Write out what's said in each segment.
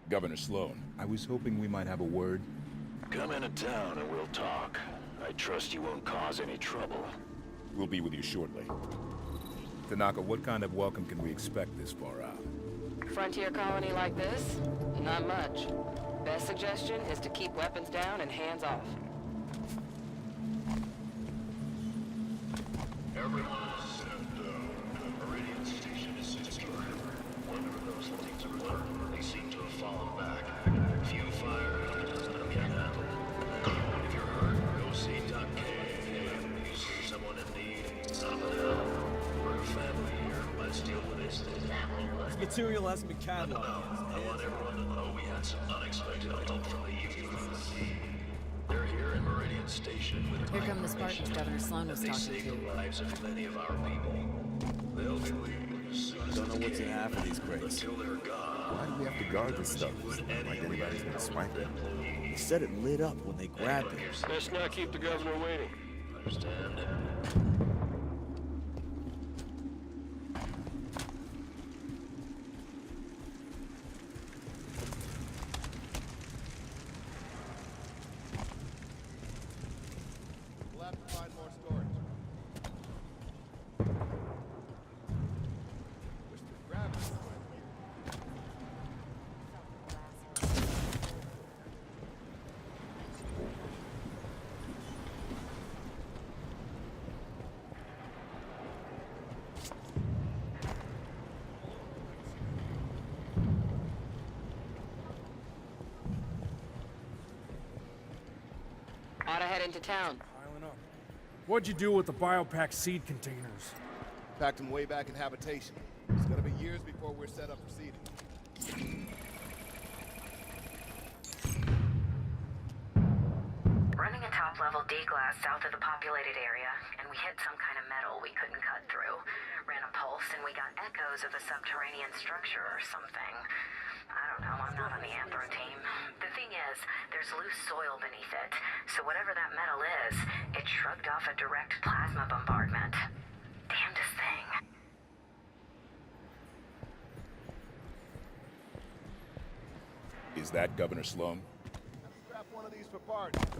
Governor Sloan, I was hoping we might have a word. Come into town and we'll talk. I trust you won't cause any trouble. We'll be with you shortly. Tanaka, what kind of welcome can we expect this far out? Frontier colony like this? Not much. Best suggestion is to keep weapons down and hands off. Everyone send the Meridian Station is secure. One of those things are learned. They seem to have fallen back. Few fire, enemy handled. If you're hurt, go see Doc K. If you see someone in need, stop it out. We're a family here. Let's deal with this. This material hasn't been cataloged. I want everyone to know we had some unexpected help from the UUC. They're here in Meridian Station with Here come the Spartans Governor Sloan was they talking saved to. the lives of many of our people. They'll be leaving as soon as Don't know they what's in can. half of these crates. Until they're gone. Why do we have to guard this stuff? Like anybody's gonna swipe it. They said it lit up when they grabbed it. Let's not keep the governor waiting. Understand? We'll have to find more storage. Wish the gravity was right. Oughta head into town. Piling up. What'd you do with the biopack seed containers? Packed them way back in habitation. It's gonna be years before we're set up for seeding. Running a top-level D-glass south of the populated area, and we hit some kind of metal we couldn't cut through. Ran a pulse, and we got echoes of a subterranean structure or something. I don't know, I'm not on the Anthro team. The thing is, there's loose soil beneath it, so whatever that metal is, it shrugged off a direct plasma bombardment. Damnedest thing. Is that Governor Sloan? Scrap one of these for parts. Next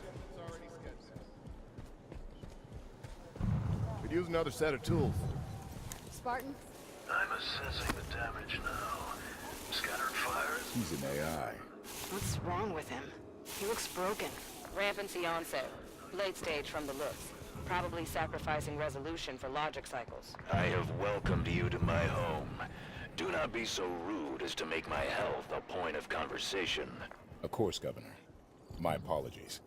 shipment's already scheduled. Could use another set of tools. Spartan? I'm assessing the damage now. Scattered fires? He's an AI. What's wrong with him? He looks broken. Rampancy onset. Late stage from the looks. Probably sacrificing resolution for logic cycles. I have welcomed you to my home. Do not be so rude as to make my health a point of conversation. Of course, Governor. My apologies.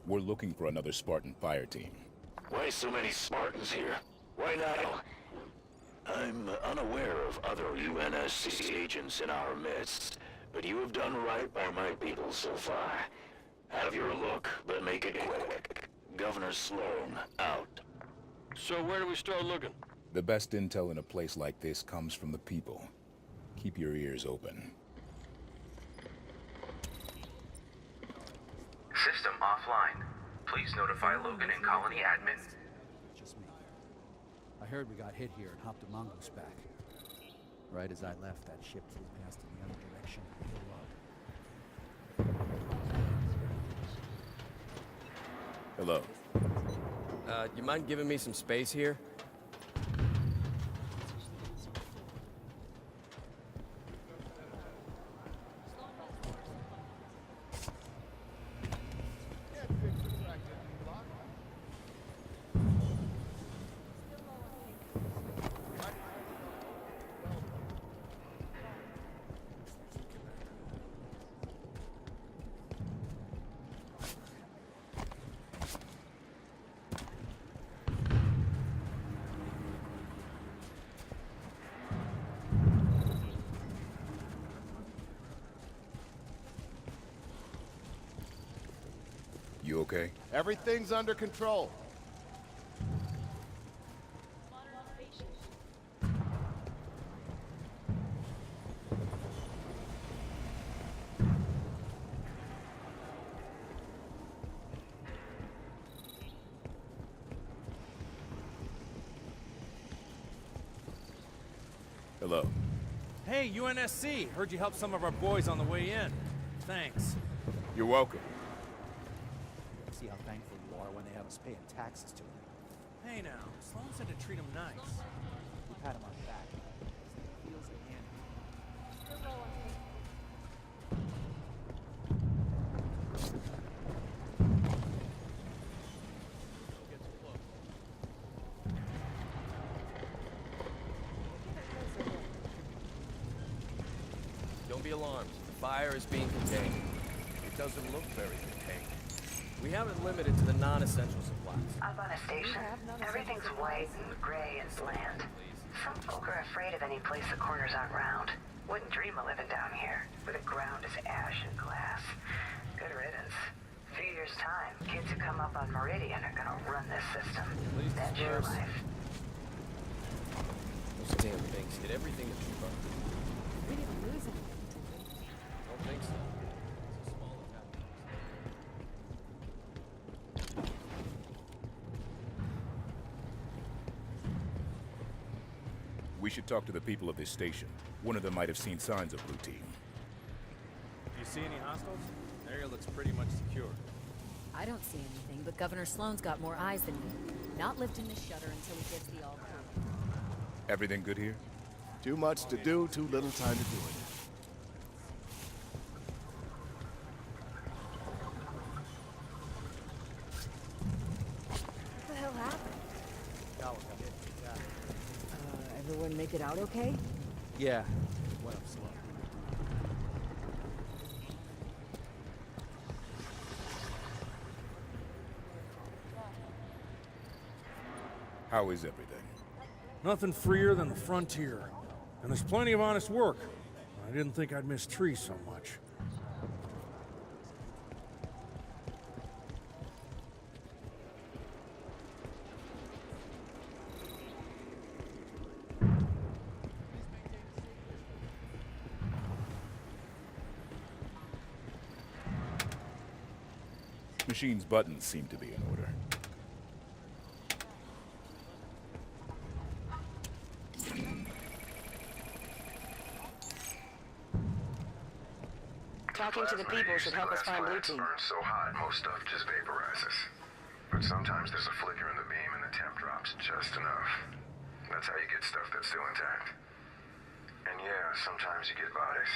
We're looking for another Spartan fire team. Why so many Spartans here? Why not? I'm unaware of other UNSC agents in our midst, but you have done right by my people so far. Have your look, but make it quick. Governor Sloan, out. So where do we start looking? The best intel in a place like this comes from the people. Keep your ears open. System offline. Please notify Logan and Colony admin. Just me. I heard we got hit here and hopped a mongoose back. Right as I left, that ship flew past in the other direction. Hello. You mind giving me some space here? You okay? Everything's under control. Hello. Hey, UNSC! Heard you helped some of our boys on the way in. Thanks. You're welcome. See how thankful you are when they have us paying taxes to them. Hey now, Sloan said to treat them nice. We pat him on the back. Feels like hand. Don't be alarmed. The fire is being contained. It doesn't look very contained. We have it limited to the non-essential supplies. Up on a station, everything's white and gray and bland. Some folk are afraid of any place the corners aren't round. Wouldn't dream of living down here, where the ground is ash and glass. Good riddance. A few years' time, kids who come up on Meridian are gonna run this system. That's your life. Those damn things hit everything that you love. We didn't lose anything, did we? Don't think so. It's a small attack. We should talk to the people of this station. One of them might have seen signs of Blue Team. Do you see any hostiles? The area looks pretty much secure. I don't see anything, but Governor Sloan's got more eyes than me. Not lifting the shutter until he gets the all-clear. Everything good here? Too much to do, too little time to do it. What the hell happened? Everyone make it out okay? Yeah. Went up slow. How is everything? Nothing freer than the frontier. And there's plenty of honest work. I didn't think I'd miss trees so much. Machine's buttons seem to be in order. Talking to the people should help us find Blue Team. Burns so hot, most stuff just vaporizes. But sometimes there's a flicker in the beam and the temp drops just enough. That's how you get stuff that's still intact. And yeah, sometimes you get bodies.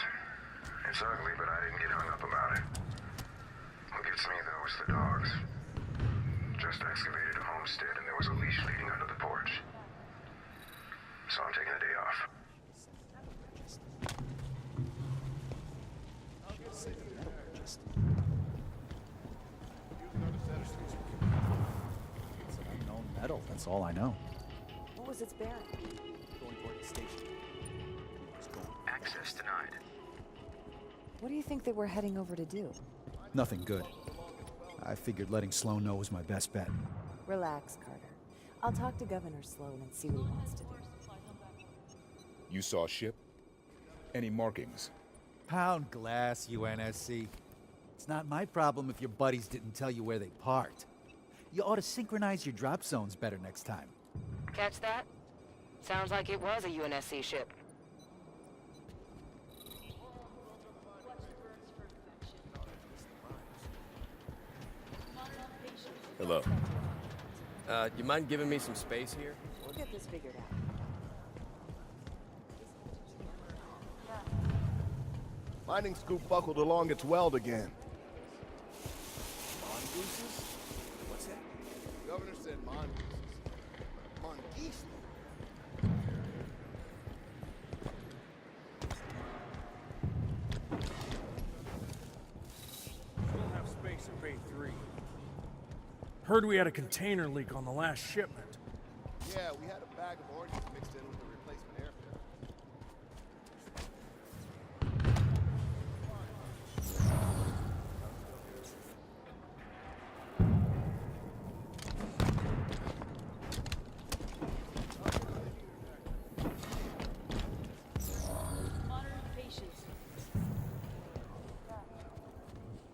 It's ugly, but I didn't get hung up about it. What gets me, though, is the dogs. Just excavated a homestead and there was a leash leading under the porch. So I'm taking a day off. It's an unknown metal, that's all I know. What was its bearing? Going toward the station. Access denied. What do you think they were heading over to do? Nothing good. I figured letting Sloan know was my best bet. Relax, Carter. I'll talk to Governor Sloan and see what he wants to do. You saw a ship? Any markings? Pound glass, UNSC. It's not my problem if your buddies didn't tell you where they parked. You ought to synchronize your drop zones better next time. Catch that? Sounds like it was a UNSC ship. Hello. You mind giving me some space here? We'll get this figured out. Mining scoop buckled along its weld again. Mongooses? What's that? The governor said mongooses. Mongoose? Still have space in Bay 3. Heard we had a container leak on the last shipment. Yeah, we had a bag of oranges mixed in with the replacement airfare.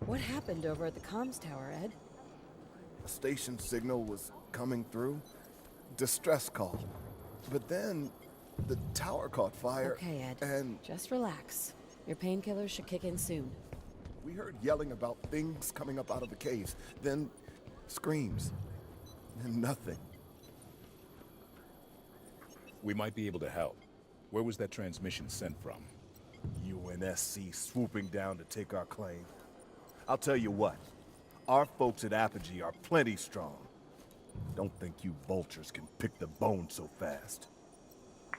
What happened over at the comms tower, Ed? A station signal was coming through. Distress call. But then The tower caught fire. Okay, Ed. And Just relax. Your painkillers should kick in soon. we heard yelling about things coming up out of the caves. Then screams. Then nothing. We might be able to help. Where was that transmission sent from? UNSC swooping down to take our claim. I'll tell you what. Our folks at Apogee are plenty strong. Don't think you vultures can pick the bone so fast.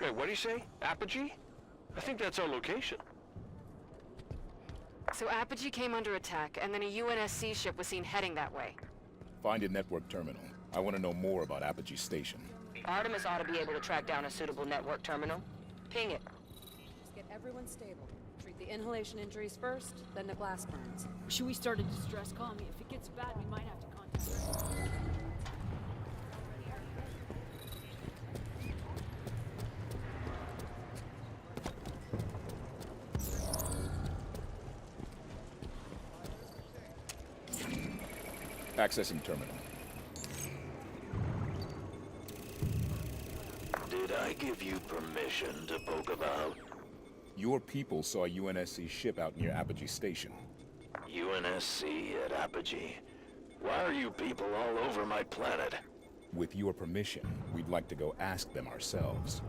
Wait, what do you say? Apogee? I think that's our location. So Apogee came under attack, and then a UNSC ship was seen heading that way. Find a network terminal. I want to know more about Apogee Station. Artemis ought to be able to track down a suitable network terminal. Ping it. Just get everyone stable. Treat the inhalation injuries first, then the glass burns. Should we start a distress call? If it gets bad, we might have to contact. Accessing terminal. Did I give you permission to poke about? Your people saw a UNSC ship out near Apogee Station. UNSC at Apogee? Why are you people all over my planet? With your permission, we'd like to go ask them ourselves.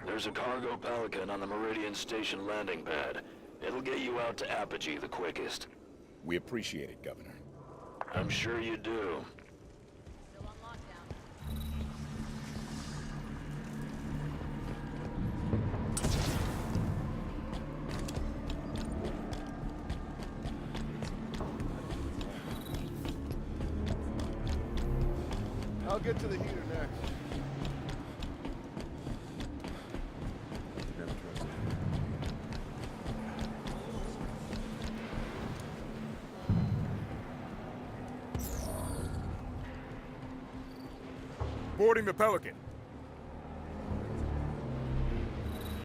There's a cargo Pelican on the Meridian Station landing pad. It'll get you out to Apogee the quickest. We appreciate it, Governor. I'm sure you do. Still on lockdown. I'll get to the heater next. Boarding the Pelican.